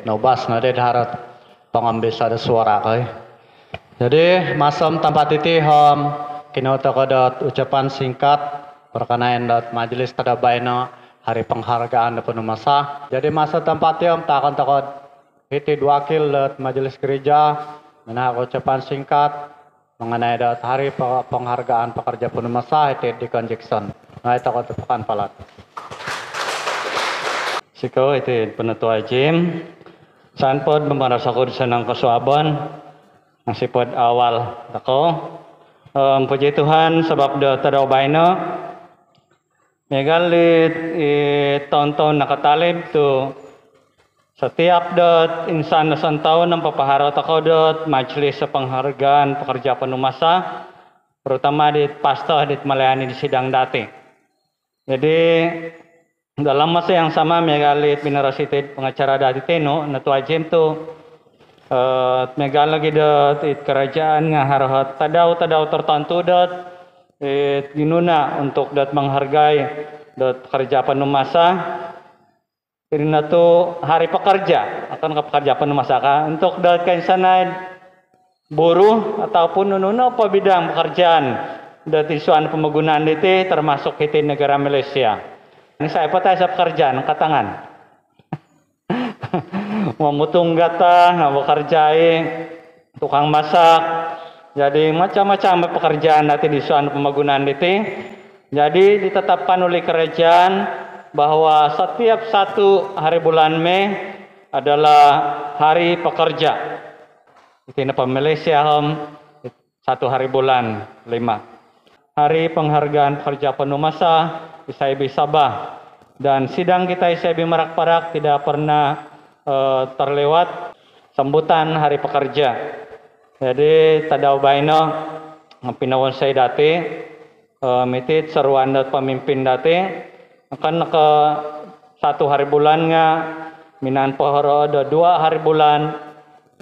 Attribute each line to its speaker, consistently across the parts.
Speaker 1: nobas na dit harat pengambil ada suara koi. Jadi masam tempat itu kinota kodot ucapan singkat perkenaan dot majelis tadabaina hari penghargaan penuh masa. Jadi masa tempat yang takon itu wakil dot majelis gereja menah ucapan singkat mengenai dot hari penghargaan pekerja penuh masa itu di Jackson. Nah itu tepukan palat. Siko itu penetua Jim. Sanpod memarasaku senang kesuaban nasipod awal tako. Puji Tuhan sebab do tadabaino megalit tahun-tahun nakatalib tu setiap dot insan nasantau ng papaharaw tako dot majelis penghargaan pekerja penuh masa terutama di pastor di melayani di sidang dati. Jadi dalam masa yang sama megalit minerasited pengacara dati teno natua Jim tu megal lagi dot kerajaan nga harhat tadaw tertentu dot ginuna untuk dot menghargai dot kerja penuh masa. Karena tu hari pekerja akan ke pekerja penuh masa untuk dot kainsanay buruh ataupun nununa apa bidang pekerjaan dot isuan pemgunaan diti termasuk hiti negara Malaysia. Ini saya patah sa pekerjaan katangan. Memutung gata, ngabekerjai, tukang masak. Jadi macam-macam pekerjaan nanti di suan pembangunan itu. Jadi ditetapkan oleh kerajaan bahwa setiap satu hari bulan Mei adalah hari pekerja. Itu napa Malaysia satu hari bulan 5. Hari penghargaan pekerja penuh masa ISIB Sabah dan sidang kita ISIB Merak Parak tidak pernah terlewat sambutan hari pekerja. Jadi tadaw baino pinawon saya dati mitit seruan dat pemimpin dati akan ke satu hari bulan nga minan pohoro ada 2 hari bulan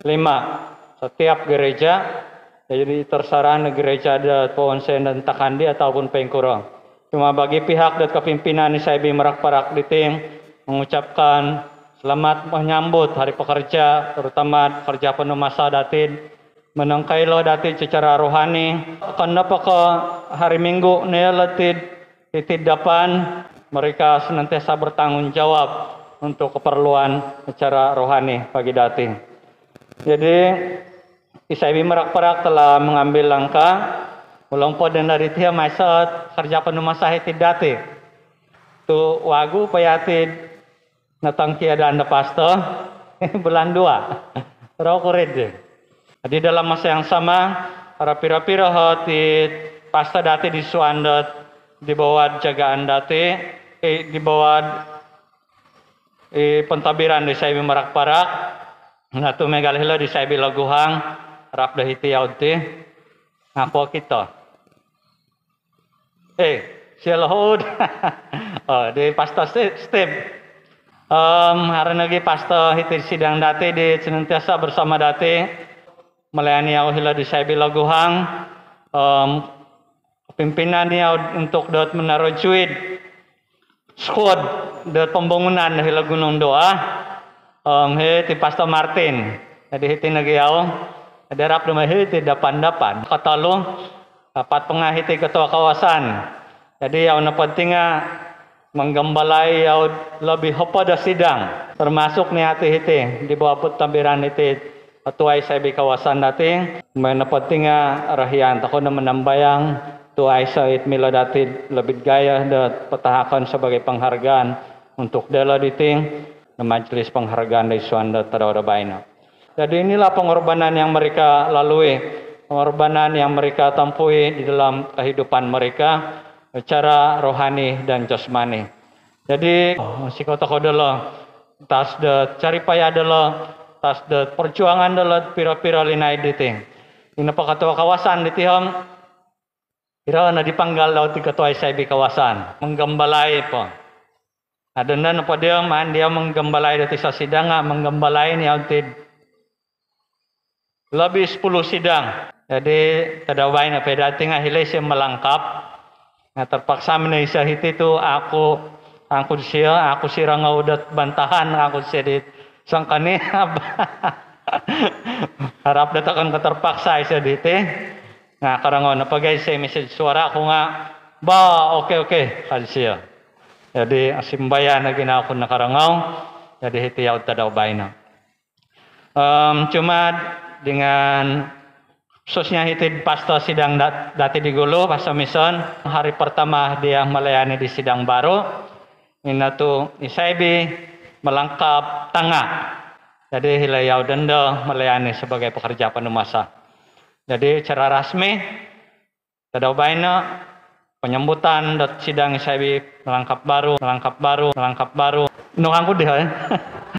Speaker 1: 5 setiap gereja. Jadi terserah gereja ada pohon sen dan takandi ataupun pengkurang. Cuma bagi pihak dan kepimpinan ISIB Merak Parak di tim mengucapkan selamat menyambut hari pekerja, terutama pekerja penuh masa datin menengkai lo datin secara rohani. Kenapa ke hari Minggu ni letid dapan mereka senantiasa bertanggung jawab untuk keperluan secara rohani bagi datin. Jadi ISIB Merak Parak telah mengambil langkah ulang po dan dari tiap masa kerja penuh masa hitid dati. Tu wagu payatid natangki ada anda pasto bulan 2. Terau kurid. Jadi dalam masa yang sama para pira-pira hotid pasta dati di suandot di bawah jagaan dati di bawah pentabiran di ISIB Merak Parak. Natu megalihla di ISIB Laguhang rap dahiti yaudti ngapo kita. Sialahod. Di pasta step. Hari lagi pasta hiti sidang dati di senantiasa bersama dati melayani awhila di ISIB Laguhang. Pimpinan niya untuk dot menaruh cuit squad dot pembangunan dahil Gunung Doa. Hiti pasta Martin. Jadi hiti nagyaw. Ada rap rumah hiti dapan katalo dapat pengahiti ketua kawasan. Jadi yang penting menggembalai yang lebih pada sidang termasuk ni hati-hiti di bawah tambiran hiti ketua ISIB kawasan dati. Yang penting rahian takon menambayang tua ISIB mila dati lebih gaya dan petahakan sebagai penghargaan untuk dela diting majelis penghargaan dari Suanda Tadawabaina. Jadi inilah pengorbanan yang mereka lalui, pengorbanan yang mereka tempuhi di dalam kehidupan mereka secara rohani dan jasmani. Jadi si kota kodelo tas de cari payah delo tas de perjuangan delo pira-pira linai diting. Ini pak ketua kawasan ditihom kira na dipanggal laut di ketua ISIB kawasan menggembalai po. Ada nan apa dia man dia menggembalai dari sidang menggembalai ni autid lebih 10 sidang. Jadi tadawai na pedating hilay siya melangkap. Nga terpaksa menaisa hiti tu aku sirang udat bantahan aku siya dit sangkane harap datakan keterpaksa isa dite. Nga karangon napagay sa message suara ko nga ba okay kalsiya. Jadi asimbayan na ginawa ko na karangaw. Jadi hitiyaw tadaw bayna. Cuma dengan khususnya hitid pastor sidang dati di Gulu pastor Mison hari pertama dia melayani di sidang baru ini tuh isaibi melengkap tangga. Jadi hilayau denda melayani sebagai pekerja penumasa. Jadi secara rasmi tadaw bayna penyambutan sidang isaibi melengkap baru nukangku dia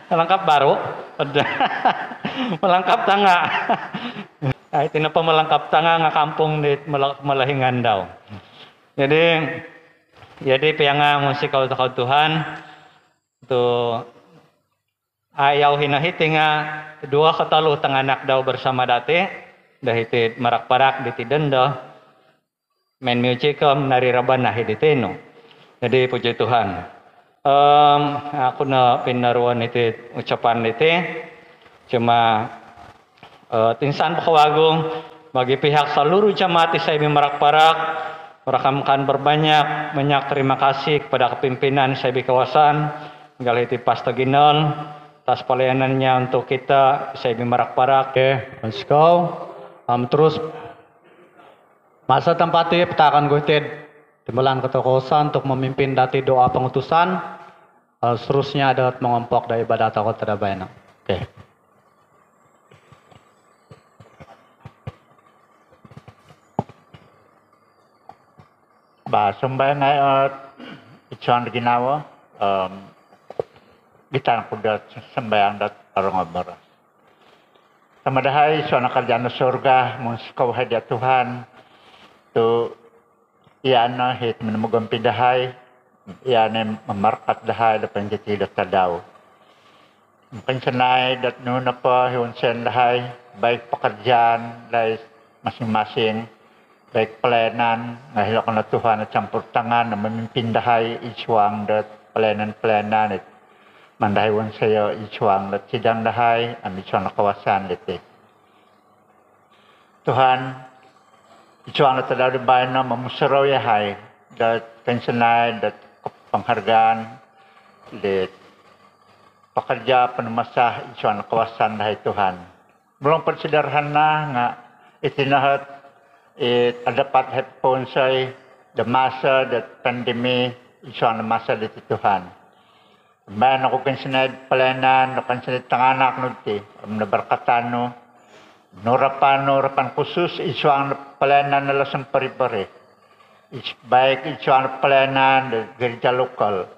Speaker 1: melengkap baru melengkap tangga. Nah, itu napa melengkap tangga nga kampung di Malahingan daw. Jadi pianga musik kau Tuhan tu ayaw hinahiti nga dua katalu tanganak daw bersama dati dahiti marak-parak di tidenda main music nariraban na hiditeno. Jadi puji Tuhan. Aku na pinaruan itu ucapan itu cuma tinsan pakawagung bagi pihak seluruh jemaat saya marak-parak merakamkan banyak terima kasih kepada kepimpinan saya kawasan galiti Pastor Ginol atas pelayanannya untuk kita saya marak-parak.
Speaker 2: Oke, let's go. Terus masa tempatnya petakan gue timbalan ketokosan untuk memimpin dati doa pengutusan. Seterusnya ada mengompok dari ibadat aku terdabayana. Oke.
Speaker 3: Sembahyang icuan ginawa kita kuda sembahyang dat orang beras. Sama dahai icuan kerjaan surga muskau hadiah Tuhan tu iana hit menemukan pidahai iana memarkat dahai depan jadi dat tadau. Pensenai dat nun apa hewan sen dahai baik pekerjaan dari masing-masing. Baik pelayanan ngahilakan Tuhan campur tangan memimpin dahai icuang dat pelayanan itu mandahai wan saya icuang dat sidang dahai icuang kawasan itu Tuhan icuang dat tadau bayna memusarau ya hai dat pensenai dat penghargaan dat pekerja penemasah icuang kawasan dahai Tuhan belum persederhana nga itinahat dapat headphone saya the masa the pandemi isan masa di Tuhan. Bayan ako kansinad pelayanan, kansinad tanganak nuti, berkatan no, norapan khusus isan pelayanan nila sa pari-pari. Baik isan pelayanan di gereja lokal,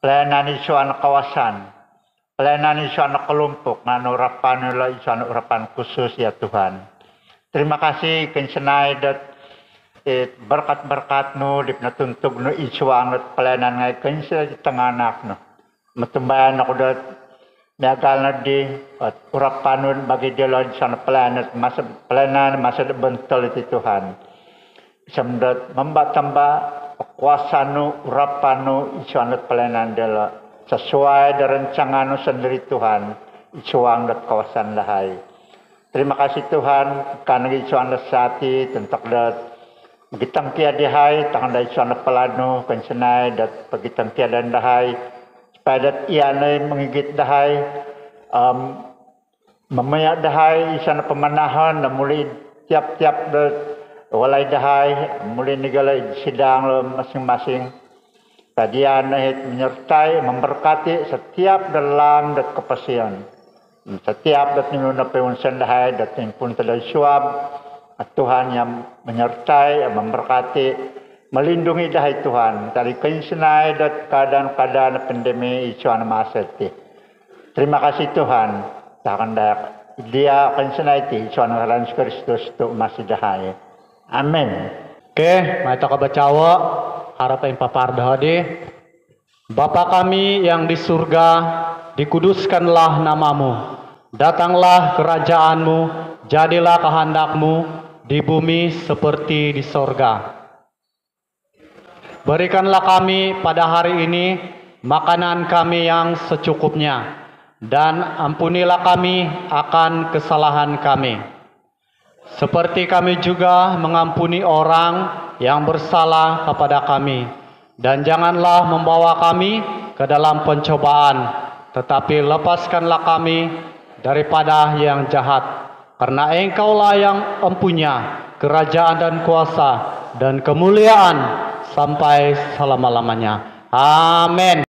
Speaker 3: pelayanan isan kawasan, pelayanan isan kelompok, na norapan nila isan urapan khusus ya Tuhan. Terima kasih kensenai dat berkat-berkat no dip natuntug no isuang at pelayanan ngay kensenai tanganak no. Matumbayan ako dat nagal na di at urapan no bagi dilod sa pelayanan masa bentul iti Tuhan. Isam dat membatamba kuasa no urapan no isuang at pelayanan dila sesuai dengan rancangan no sendiri Tuhan isuang dat kawasan lahay. Terima kasih Tuhan karena isuan lesati tentak dat gitang kia dihai tangan da isuan pelano kensenai dat pagitang kia dan dahai supaya dat ianay mengigit dahai memayak dahai isuan pemanahan na muli tiap-tiap dat walay dahai muli negala sidang lo masing-masing tadian nahit menyertai memberkati setiap dalam dat kepasian. Setiap dat niluna peunsan dahai dat pun telah suab Tuhan yang menyertai memberkati melindungi dahai Tuhan dari kensenai dat keadaan pandemi icuan masa itu. Terima kasih Tuhan takkan dak dia kensenai itu icuan Yesus Kristus tu masih dahai. Amin.
Speaker 2: Oke, mari kita bacawa harap yang papar dahadi. Bapa kami yang di surga, dikuduskanlah namamu. Datanglah kerajaanmu, jadilah kehendakmu di bumi seperti di sorga. Berikanlah kami pada hari ini makanan kami yang secukupnya. dan ampunilah kami akan kesalahan kami, seperti kami juga mengampuni orang yang bersalah kepada kami. Dan janganlah membawa kami ke dalam pencobaan, tetapi lepaskanlah kami daripada yang jahat. Karena Engkaulah yang empunya kerajaan dan kuasa dan kemuliaan sampai selama-lamanya. Amin.